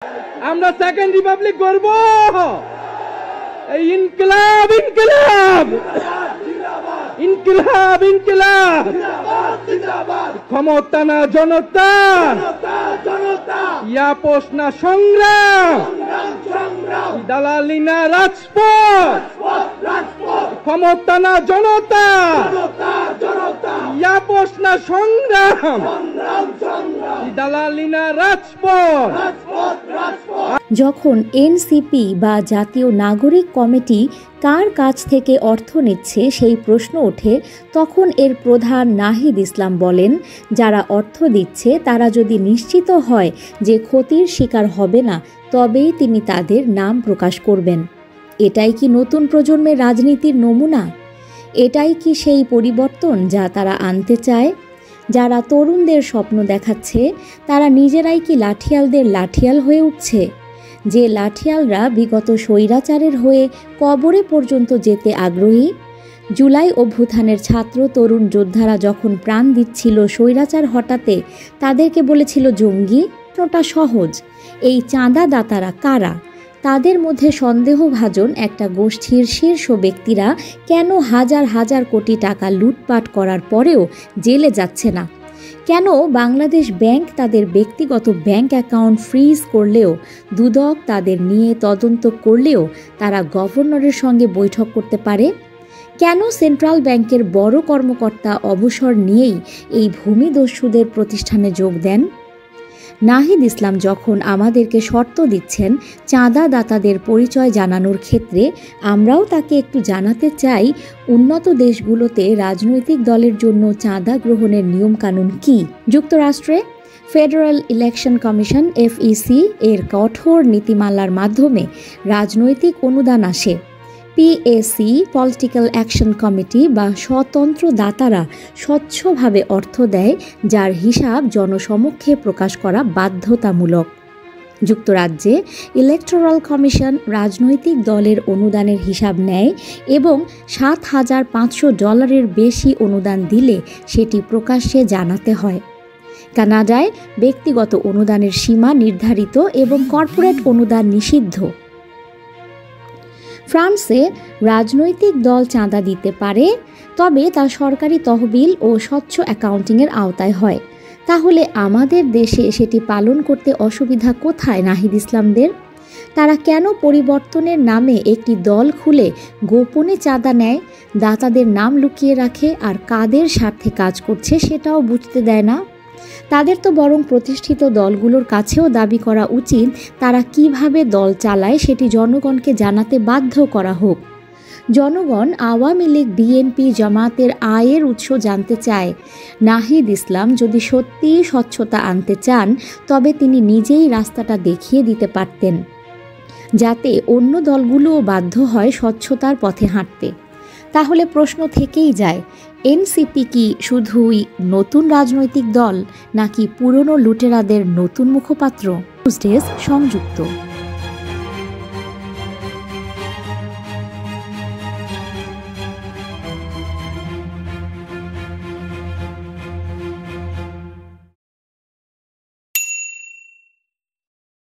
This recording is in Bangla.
আমরা সেকেন্ড রিপাবলিক করব। এই ইনকিলাব ইনকিলাব ইনকিলাব ইনকিলাব, ক্ষমতা না জনতা, ইয়াপোস না সংগ্রাম, দালালি না রাজপথ, ক্ষমতা না জনতা, ইয়াপোস না সংগ্রাম, দালালি না রাজপথ। যখন এনসিপি বা জাতীয় নাগরিক কমিটি কার কাছ থেকে অর্থ নিচ্ছে সেই প্রশ্ন ওঠে, তখন এর প্রধান নাহিদ ইসলাম বলেন, যারা অর্থ দিচ্ছে তারা যদি নিশ্চিত হয় যে ক্ষতির শিকার হবে না, তবেই তিনি তাদের নাম প্রকাশ করবেন। এটাই কি নতুন প্রজন্মের রাজনীতির নমুনা? এটাই কি সেই পরিবর্তন যা তারা আনতে চায়? যারা তরুণদের স্বপ্ন দেখাচ্ছে তারা নিজেরাই কি লাঠিয়ালদের লাঠিয়াল হয়ে উঠছে? যে লাঠিয়ালরা বিগত স্বৈরাচারের হয়ে কবরে পর্যন্ত যেতে আগ্রহী। জুলাই অভ্যুত্থানের ছাত্র তরুণ যোদ্ধারা যখন প্রাণ দিচ্ছিল স্বৈরাচার হটাতে, তাদেরকে বলেছিল জঙ্গি। ওটা সহজ, এই চাঁদাদাতারা কারা? তাদের মধ্যে সন্দেহভাজন একটা গোষ্ঠীর শীর্ষ ব্যক্তিরা কেন হাজার হাজার কোটি টাকা লুটপাট করার পরেও জেলে যাচ্ছে না? কেন বাংলাদেশ ব্যাংক তাদের ব্যক্তিগত ব্যাংক অ্যাকাউন্ট ফ্রিজ করলেও, দুদক তাদের নিয়ে তদন্ত করলেও তারা গভর্নরের সঙ্গে বৈঠক করতে পারে? কেন সেন্ট্রাল ব্যাংকের বড় কর্মকর্তা অবসর নিয়েই এই ভূমিদস্যুদের প্রতিষ্ঠানে যোগ দেন? নাহিদ ইসলাম যখন আমাদেরকে শর্ত দিচ্ছেন চাঁদাদাতাদের পরিচয় জানানোর ক্ষেত্রে, আমরাও তাকে একটু জানাতে চাই উন্নত দেশগুলোতে রাজনৈতিক দলের জন্য চাঁদা গ্রহণের নিয়মকানুন কী। যুক্তরাষ্ট্রে ফেডারেল ইলেকশন কমিশন FEC এর কঠোর নীতিমালার মাধ্যমে রাজনৈতিক অনুদান আসে। PAC পলিটিক্যাল অ্যাকশন কমিটি বা স্বতন্ত্র দাতারা স্বচ্ছভাবে অর্থ দেয়, যার হিসাব জনসমক্ষে প্রকাশ করা বাধ্যতামূলক। যুক্তরাজ্যে ইলেকটোরাল কমিশন রাজনৈতিক দলের অনুদানের হিসাব নেয় এবং $7,500 বেশি অনুদান দিলে সেটি প্রকাশ্যে জানাতে হয়। কানাডায় ব্যক্তিগত অনুদানের সীমা নির্ধারিত এবং কর্পোরেট অনুদান নিষিদ্ধ। ফ্রান্সে রাজনৈতিক দল চাঁদা দিতে পারে, তবে তা সরকারি তহবিল ও স্বচ্ছ অ্যাকাউন্টিংয়ের আওতায় হয়। তাহলে আমাদের দেশে সেটি পালন করতে অসুবিধা কোথায় নাহিদ ইসলামদের? তারা কেন পরিবর্তনের নামে একটি দল খুলে গোপনে চাঁদা নেয়, দাতাদের নাম লুকিয়ে রাখে, আর কাদের স্বার্থে কাজ করছে সেটাও বুঝতে দেয় না? তাদের তো বরং প্রতিষ্ঠিত দলগুলোর কাছেও দাবি করা উচিত তারা কিভাবে দল চালায় সেটি জনগণকে জানাতে বাধ্য করা হোক। জনগণ আওয়ামী লীগ, বিএনপি, জামাতের আয়ের উৎস জানতে চায়। নাহিদ ইসলাম যদি সত্যিই স্বচ্ছতা আনতে চান, তবে তিনি নিজেই রাস্তাটা দেখিয়ে দিতে পারতেন, যাতে অন্য দলগুলোও বাধ্য হয় স্বচ্ছতার পথে হাঁটতে। তাহলে প্রশ্ন থেকেই যায়, এনসিপি কি শুধুই নতুন রাজনৈতিক দল, নাকি পুরনো লুটেরাদের নতুন মুখপাত্র? নিউজ ডেস্ক, সংযুক্ত।